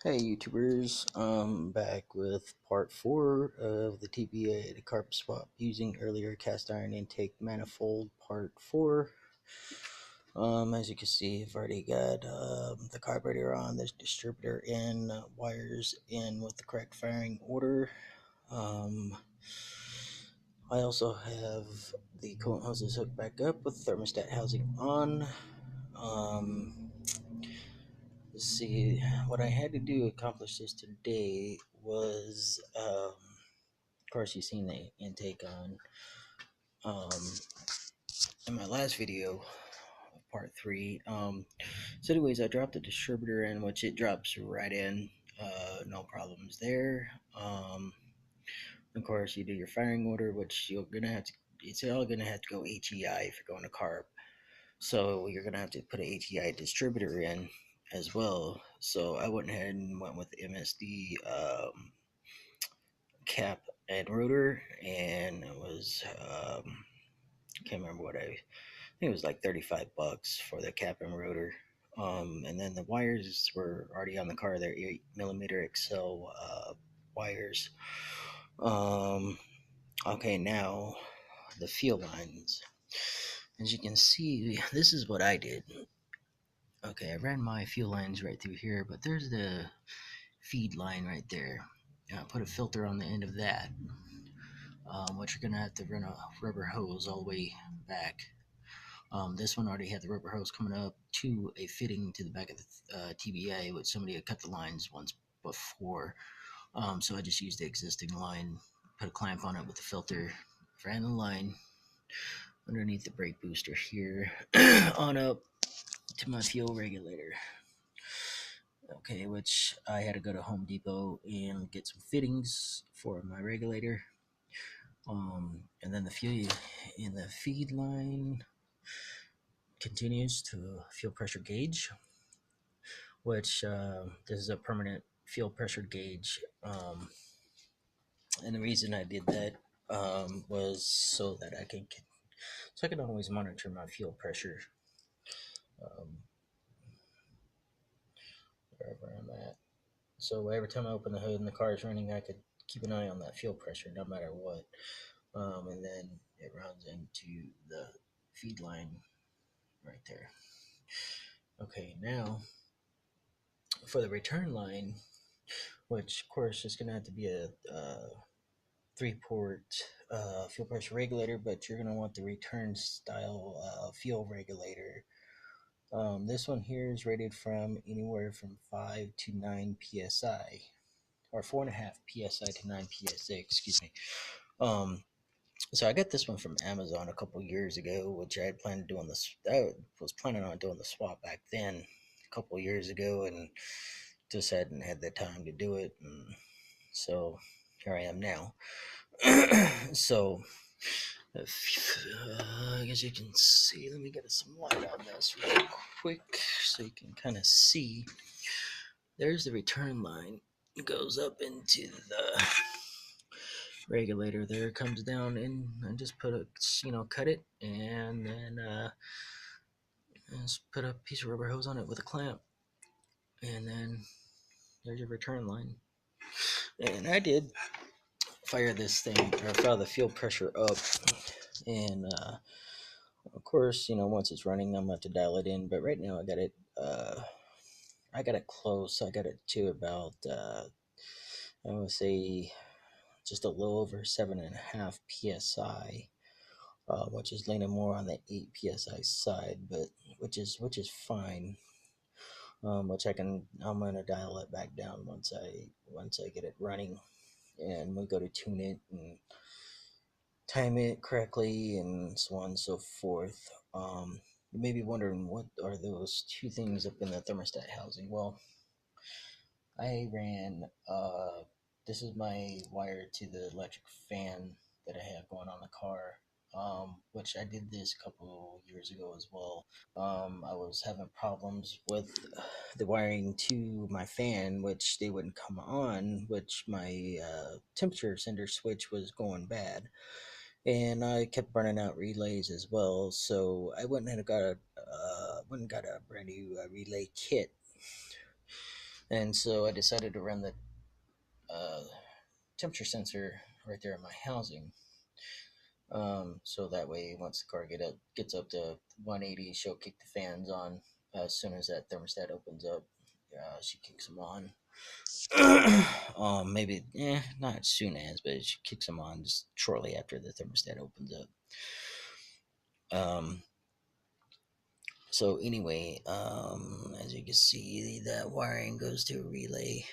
Hey YouTubers, back with part 4 of the TBI, the carb swap using earlier cast iron intake manifold part 4. As you can see, I've already got the carburetor on, the distributor in, wires in with the correct firing order. I also have the coolant hoses hooked back up with thermostat housing on. Let's see, what I had to do to accomplish this today was, of course, you've seen the intake on in my last video, part 3. So, anyways, I dropped the distributor in, which it drops right in, no problems there. Of course, you do your firing order, which you're gonna have to. It's all gonna have to go HEI if you're going to carb. So you're gonna have to put an HEI distributor in as well. So I went ahead and went with MSD cap and rotor, and it was can't remember what I think it was like 35 bucks for the cap and rotor. And then the wires were already on the car. They're 8mm XL wires. Okay, now the fuel lines. As you can see, this is what I did. Okay, I ran my fuel lines right through here, but there's the feed line right there. Put a filter on the end of that, which you're going to have to run a rubber hose all the way back. This one already had the rubber hose coming up to a fitting to the back of the TBI, which somebody had cut the lines once before. So I just used the existing line, put a clamp on it with the filter, ran the line underneath the brake booster here on up to my fuel regulator. Okay, which I had to go to Home Depot and get some fittings for my regulator. And then the fuel in the feed line continues to fuel pressure gauge, which this is a permanent fuel pressure gauge. And the reason I did that was so that I can always monitor my fuel pressure um, wherever I'm at. So every time I open the hood and the car is running, I could keep an eye on that fuel pressure no matter what. And then it runs into the feed line right there. Okay, now for the return line, which of course is going to have to be a 3-port fuel pressure regulator, but you're going to want the return style fuel regulator. This one here is rated from anywhere from 5 to 9 psi, or 4.5 psi to 9 psi, excuse me. So I got this one from Amazon a couple years ago, which I had planned doing this. I was planning on doing the swap back then, a couple years ago, and just hadn't had the time to do it. And so here I am now. So I guess you can see. Let me get some light on this real quick so you can kind of see. There's the return line. It goes up into the regulator there, comes down in, and just put a, cut it, and then just put a piece of rubber hose on it with a clamp, and then there's your return line. And I did fire this thing, or fire the fuel pressure up, and of course, once it's running, I'm going to dial it in, but right now I got it close. I got it to about I would say just a little over 7.5 psi, which is leaning more on the 8 psi side, but which is fine. Which I'm gonna dial it back down once I get it running, and we go to tune it and time it correctly, and so on and so forth. You may be wondering, what are those two things up in the thermostat housing? Well, I ran this is my wire to the electric fan that I have going on the car, which I did this a couple years ago as well. I was having problems with the wiring to my fan, which they wouldn't come on, which my temperature sender switch was going bad, and I kept burning out relays as well. So I went and got a brand new relay kit, And so I decided to run the uh, temperature sensor right there in my housing. So that way, once the car gets up to 180, she'll kick the fans on as soon as that thermostat opens up. She kicks them on. Maybe, not as soon as, but she kicks them on just shortly after the thermostat opens up. Um, so anyway, as you can see, that wiring goes to a relay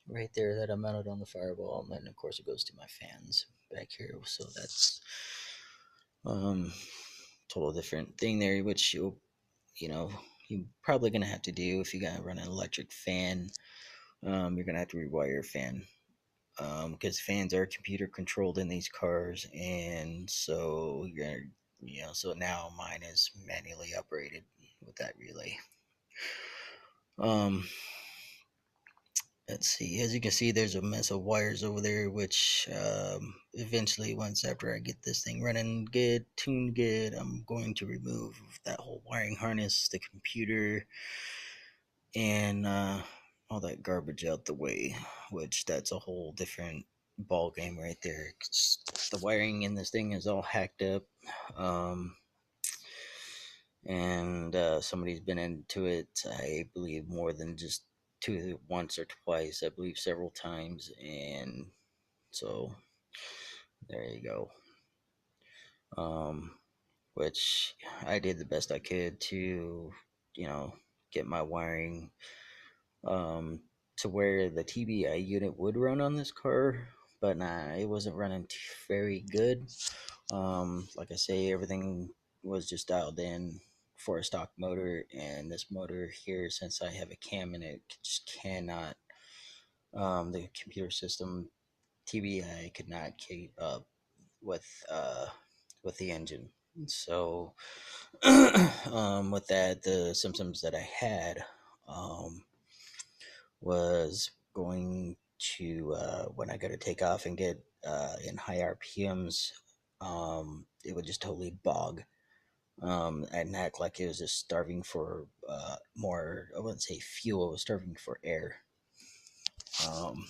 right there that I mounted on the firewall, and then of course it goes to my fans back here. So that's um total different thing there, which you know you're probably gonna have to do if you gotta run an electric fan. You're gonna have to rewire your fan because fans are computer controlled in these cars, and so so now mine is manually operated with that relay. Um, let's see. As you can see, there's a mess of wires over there, which eventually, once after I get this thing running good, tuned good, I'm going to remove that whole wiring harness, the computer, and all that garbage out the way, which that's a whole different ball game right there. 'Cause the wiring in this thing is all hacked up. Um, and somebody's been into it, I believe, more than just once or twice. I believe several times, and so there you go. Um, which I did the best I could to, you know, get my wiring um, to where the TBI unit would run on this car, but nah, it wasn't running very good. Like I say, everything was just dialed in for a stock motor, and this motor here, since I have a cam in it, just cannot. The computer system TBI could not keep up with with the engine. So, with that, the symptoms that I had was going to when I go to take off and get in high RPMs, it would just totally bog and act like it was just starving for more. I wouldn't say fuel; it was starving for air. Um,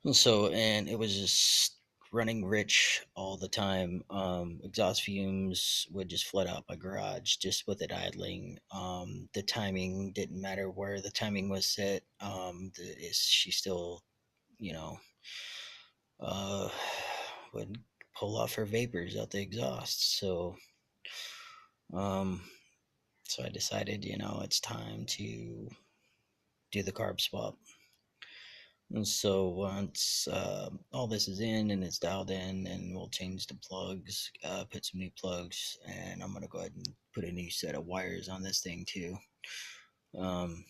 and it was just running rich all the time. Exhaust fumes would just flood out my garage just with it idling. The timing didn't matter where the timing was set. She still, you know, uh, would pull off her vapors out the exhaust. Um, so I decided, it's time to do the carb swap. And so once all this is in and it's dialed in, and we'll change the plugs, put some new plugs, and I'm gonna go ahead and put a new set of wires on this thing too, um,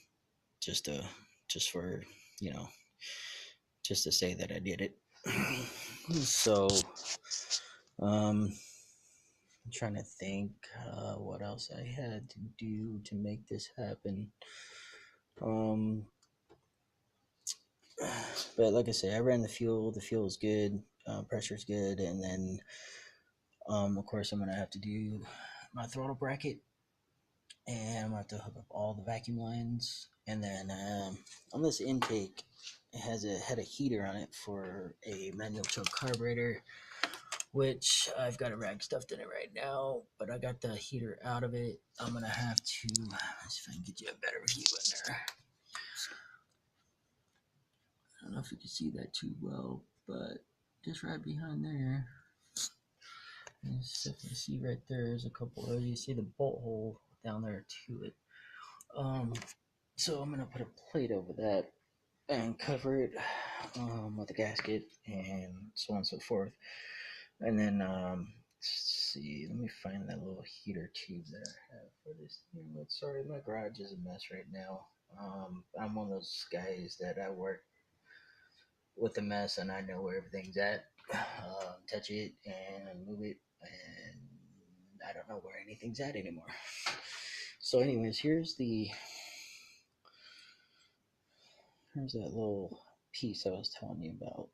just to just for you know just to say that I did it. So I'm trying to think what else I had to do to make this happen. Um, but like I say, I ran the fuel. The fuel is good. Pressure's good, and then of course, I'm gonna have to do my throttle bracket, and I'm gonna have to hook up all the vacuum lines, and then on this intake, it had a heater on it for a manual choke carburetor, which I've got a rag stuffed in it right now, but I got the heater out of it. I'm gonna have to let's see if I can get you a better view in there. I don't know if you can see that too well, but just right behind there. You definitely see right there. There's a couple of you see the bolt hole down there to it. So I'm gonna put a plate over that and cover it with a gasket and so on and so forth. And then let's see, let me find that little heater tube that I have for this thing. Sorry, my garage is a mess right now. I'm one of those guys that I work with a mess and I know where everything's at. Touch it and move it, and I don't know where anything's at anymore. So, anyways, here's that little piece I was telling you about.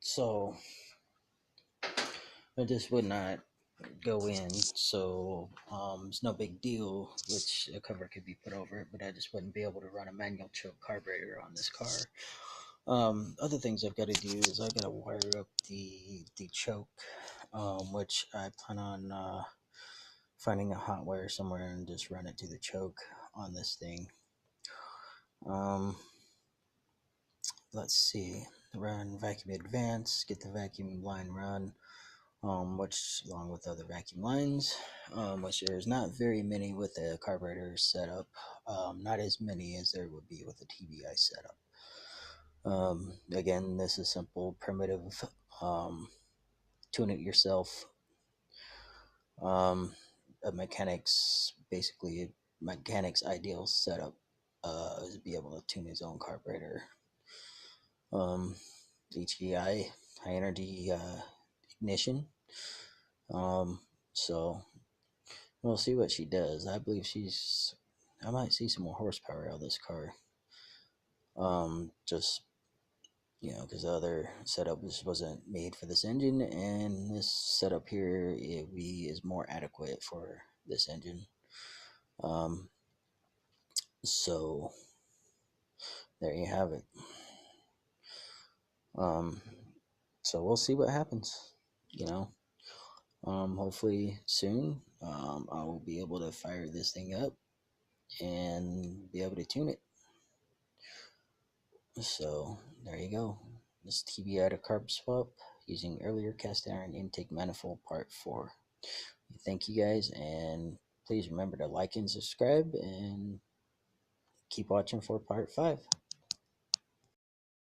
So, it just would not go in. So it's no big deal which a cover could be put over it, but I just wouldn't be able to run a manual choke carburetor on this car. Other things I've got to do is I've got to wire up the choke, which I plan on finding a hot wire somewhere and just run it to the choke on this thing. Um, let's see, run vacuum advance, get the vacuum line run, which along with other vacuum lines, which there's not very many with a carburetor setup, not as many as there would be with a TBI setup. Again, this is simple, primitive, tune it yourself. A mechanic's ideal setup is to be able to tune his own carburetor. HEI, high energy ignition. So we'll see what she does. I believe I might see some more horsepower out of this car. Just because the other setup wasn't made for this engine, and this setup here is more adequate for this engine. So there you have it. So we'll see what happens. Hopefully soon, I will be able to fire this thing up and be able to tune it. So there you go. This TBI to carb swap using earlier cast iron intake manifold part 4. Thank you guys, and please remember to like and subscribe and keep watching for part 5.